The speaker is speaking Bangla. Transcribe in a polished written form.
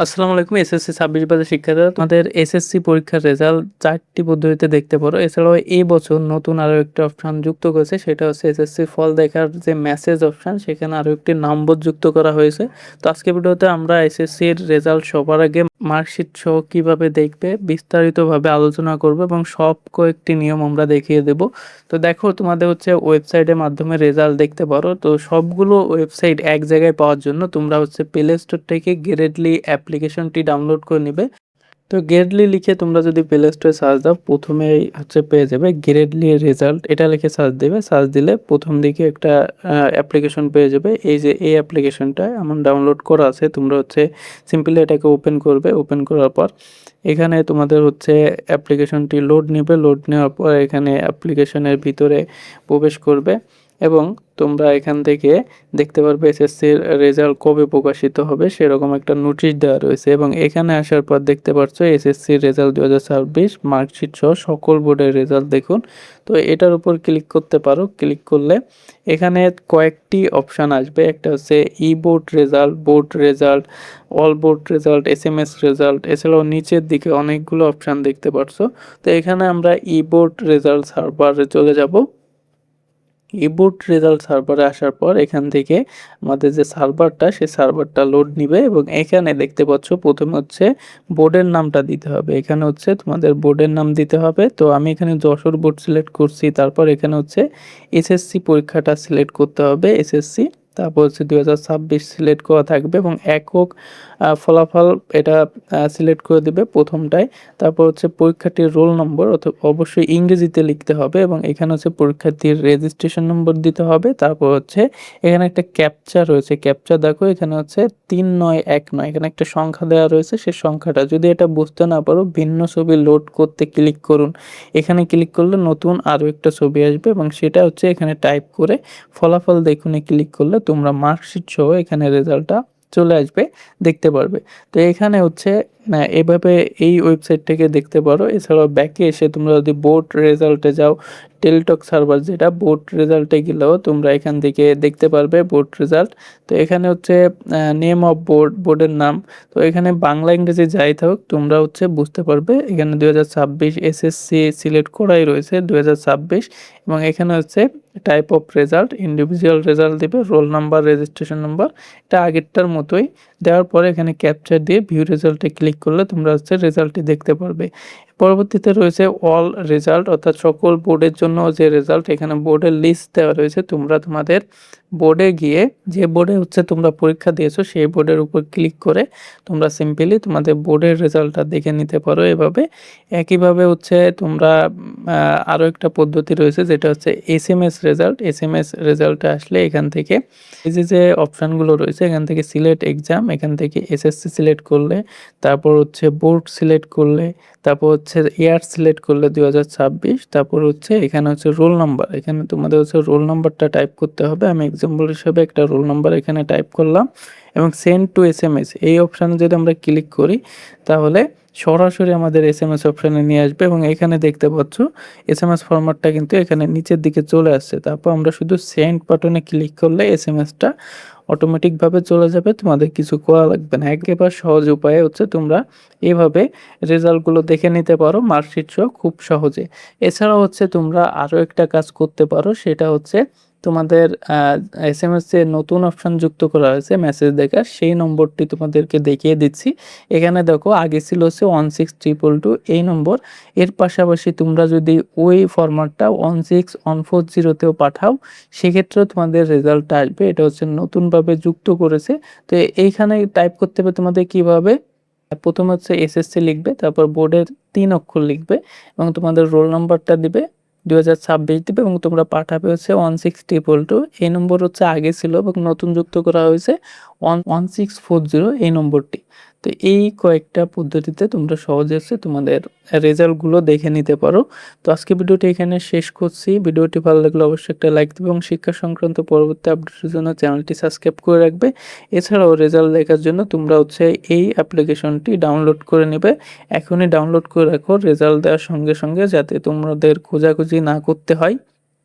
আসসালামু আলাইকুম। এসএসসি ২৬ ব্যাচের শিক্ষার্থীরা, তোমাদের এসএসসি পরীক্ষার রেজাল্ট ৪ টি পদ্ধতিতে দেখতে পারো। এছাড়াও এই বছর নতুন আরো একটা অপশন যুক্ত করেছে, সেটা হচ্ছে এসএসসি ফল দেখার যে মেসেজ অপশন, সেখানে আরো একটি নম্বর যুক্ত করা হয়েছে। তো আজকের ভিডিওতে আমরা এসএসসির রেজাল্ট সবার আগে মার্কশিট সহ কিভাবে দেখবে বিস্তারিতভাবে আলোচনা করব এবং সব কয়েকটি নিয়ম আমরা দেখিয়ে দেব। তো দেখো, তোমাদের হচ্ছে ওয়েবসাইটের মাধ্যমে রেজাল্ট দেখতে পারো। তো সবগুলো ওয়েবসাইট এক জায়গায় পাওয়ার জন্য তোমরা হচ্ছে প্লে স্টোর থেকে গ্রেডলি অ্যাপ্লিকেশনটি ডাউনলোড করে নিবে। তো গ্রেডলি লিখে তোমরা যদি প্লে স্টোরে সার্চ দাও, প্রথমেই হচ্ছে পেয়ে যাবে গ্রেডলি রেজাল্ট। এটা লিখে সার্চ দেবে, সার্চ দিলে প্রথম দিকে একটা অ্যাপ্লিকেশন পেয়ে যাবে। এই যে এই অ্যাপ্লিকেশনটা আমার ডাউনলোড করা আছে, তোমরা হচ্ছে সিম্পলি এটাকে ওপেন করবে। ওপেন করার পর এখানে তোমাদের হচ্ছে অ্যাপ্লিকেশনটি লোড নেবে। লোড নেওয়ার পর এখানে অ্যাপ্লিকেশনের ভিতরে প্রবেশ করবে এবং তোমরা এখান থেকে দেখতে পারবে এসএসসির রেজাল্ট কবে প্রকাশিত হবে সেরকম একটা নোটিশ দেওয়া রয়েছে। এবং এখানে আসার পর দেখতে পাচ্ছ এসএসসির রেজাল্ট ২০২৬ মার্কশিট সহ সকল বোর্ডের রেজাল্ট দেখুন। তো এটার উপর ক্লিক করতে পারো। ক্লিক করলে এখানে কয়েকটি অপশান আসবে। একটা হচ্ছে e board result, board result, all board result, SMS result. এছাড়াও নিচের দিকে অনেকগুলো অপশান দেখতে পাচ্ছ। তো এখানে আমরা ই বোর্ড রেজাল্ট সার্ভারে চলে যাব। ইবোর্ড রেজাল্ট সার্ভারে আসার পর এখান থেকে আমাদের যে সার্ভারটা, সেই সার্ভারটা লোড নিবে এবং এখানে দেখতে পাচ্ছ প্রথমে হচ্ছে বোর্ডের নামটা দিতে হবে। এখানে হচ্ছে তোমাদের বোর্ডের নাম দিতে হবে। তো আমি এখানে যশোর বোর্ড সিলেক্ট করছি। তারপর এখানে হচ্ছে এসএসসি পরীক্ষাটা সিলেক্ট করতে হবে, এসএসসি। তারপর হচ্ছে ২০২৬ সিলেক্ট করা থাকবে এবং একক ফলাফল এটা সিলেক্ট করে দিবে প্রথমটায়। তারপর হচ্ছে পরীক্ষার্থীর রোল নম্বর অবশ্যই ইংরেজিতে লিখতে হবে এবং এখানে হচ্ছে পরীক্ষার্থীর রেজিস্ট্রেশন নম্বর দিতে হবে। তারপর হচ্ছে এখানে একটা ক্যাপচা রয়েছে, ক্যাপচা দেখো এখানে হচ্ছে ৩৯১৯, এখানে একটা সংখ্যা দেওয়া রয়েছে। সেই সংখ্যাটা যদি এটা বুঝতে না পারো, ভিন্ন ছবি লোড করতে ক্লিক করুন। এখানে ক্লিক করলে নতুন আরও একটা ছবি আসবে এবং সেটা হচ্ছে এখানে টাইপ করে ফলাফল দেখুনে ক্লিক করলে তোমরা মার্কশিট সহ এখানে রেজাল্টটা চলে আসবে, দেখতে পারবে। তো এখানে হচ্ছে এভাবে এই ওয়েবসাইট থেকে দেখতে পারো। এছাড়াও ব্যাকে এসে তোমরা যদি বোর্ড রেজাল্টে যাও, টেলটক সার্ভার যেটা, বোর্ড রেজাল্টে গেলেও তোমরা এখান থেকে দেখতে পারবে বোর্ড রেজাল্ট। তো এখানে হচ্ছে নেম অফ বোর্ড, বোর্ডের নাম। তো এখানে বাংলা ইংরেজি যাই থাকুক তোমরা হচ্ছে বুঝতে পারবে। এখানে ২০২৬ এসএসসি সিলেক্ট করাই রয়েছে ২০২৬ এবং এখানে হচ্ছে type of result, individual result দেবে, রোল নাম্বার, রেজিস্ট্রেশন নাম্বার, এটা আগেরটার মতোই। দেওয়ার পরে এখানে ক্যাপচার দিয়ে ভিউ রেজাল্টে ক্লিক করলে তোমরা হচ্ছে রেজাল্টটি দেখতে পারবে। পরবর্তীতে রয়েছে অল রেজাল্ট, অর্থাৎ সকল বোর্ডের জন্য যে রেজাল্ট, এখানে বোর্ডের লিস্ট দেওয়া রয়েছে। তোমরা তোমাদের বোর্ডে গিয়ে যে বোর্ডে হচ্ছে তোমরা পরীক্ষা দিয়েছো সেই বোর্ডের উপর ক্লিক করে তোমরা সিম্পলি তোমাদের বোর্ডের রেজাল্টটা দেখে নিতে পারো এভাবে। একইভাবে হচ্ছে তোমরা আরও একটা পদ্ধতি রয়েছে যেটা হচ্ছে এসএমএস রেজাল্ট। এসএমএস রেজাল্টে আসলে এখান থেকে এই যে অপশানগুলো রয়েছে, এখান থেকে সিলেক্ট এক্সাম, এখান থেকে এসএসসি সিলেক্ট করলে, তারপর হচ্ছে বোর্ড সিলেক্ট করলে, তারপর হচ্ছে ইয়ার সিলেক্ট করলে ২০২৬, তারপর হচ্ছে এখানে হচ্ছে রোল নাম্বার, এখানে তোমাদের হচ্ছে রোল নাম্বারটা টাইপ করতে হবে। আমি এক্সাম্পল হিসেবে একটা রোল নাম্বার এখানে টাইপ করলাম এবং সেন্ড টু এসএমএস এই অপশানে যদি আমরা ক্লিক করি তাহলে সরাসরি আমাদের এসএমএস অপশানে নিয়ে আসবে এবং এখানে দেখতে পাচ্ছ এসএমএস ফরম্যাটটা কিন্তু এখানে নিচের দিকে চলে আসছে। তারপর আমরা শুধু সেন্ড বাটনে ক্লিক করলে এসএমএসটা অটোমেটিকভাবে চলে যাবে, তোমাদের কিছু করা লাগবে না। একেবারে সহজ উপায়ে হচ্ছে তোমরা এভাবে রেজাল্টগুলো দেখে নিতে পারো মার্কশিট সহ খুব সহজে। এছাড়াও হচ্ছে তোমরা আরও একটা কাজ করতে পারো, সেটা হচ্ছে তোমাদের এসএমএস এ নতুন অপশন যুক্ত করা হয়েছে মেসেজ দেখার, সেই নম্বরটি তোমাদেরকে দেখিয়ে দিচ্ছি। এখানে দেখো আগে ছিল হচ্ছে 16222 এই নম্বর। এর পাশাপাশি তোমরা যদি ওই ফরম্যাটটা 16140তেও পাঠাও সেক্ষেত্রেও তোমাদের রেজাল্টটা আসবে। এটা হচ্ছে নতুনভাবে যুক্ত করেছে। তো এইখানে টাইপ করতে হবে তোমাদের কিভাবে। প্রথমে হচ্ছে এসএসসি লিখবে, তারপর বোর্ডের ৩ অক্ষর লিখবে এবং তোমাদের রোল নাম্বারটা দিবে, ২০২৬ দিবে এবং তোমরা পাঠাবে হচ্ছে 16222। এই নম্বর হচ্ছে আগে ছিল এবং নতুন যুক্ত করা হয়েছে 11640 এই নম্বরটি। তো এই কয়েকটা পদ্ধতিতে তোমরা সহজে হচ্ছে তোমাদের রেজাল্টগুলো দেখে নিতে পারো। তো আজকে ভিডিওটি এখানে শেষ করছি। ভিডিওটি ভালো লাগলে অবশ্যই একটা লাইক দেবে এবং শিক্ষা সংক্রান্ত পরবর্তী আপডেটের জন্য চ্যানেলটি সাবস্ক্রাইব করে রাখবে। এছাড়াও রেজাল্ট দেখার জন্য তোমরা হচ্ছে এই অ্যাপ্লিকেশনটি ডাউনলোড করে নেবে। এখনই ডাউনলোড করে রাখো রেজাল্ট দেওয়ার সঙ্গে সঙ্গে, যাতে তোমাদের খোঁজাখুঁজি না করতে হয়।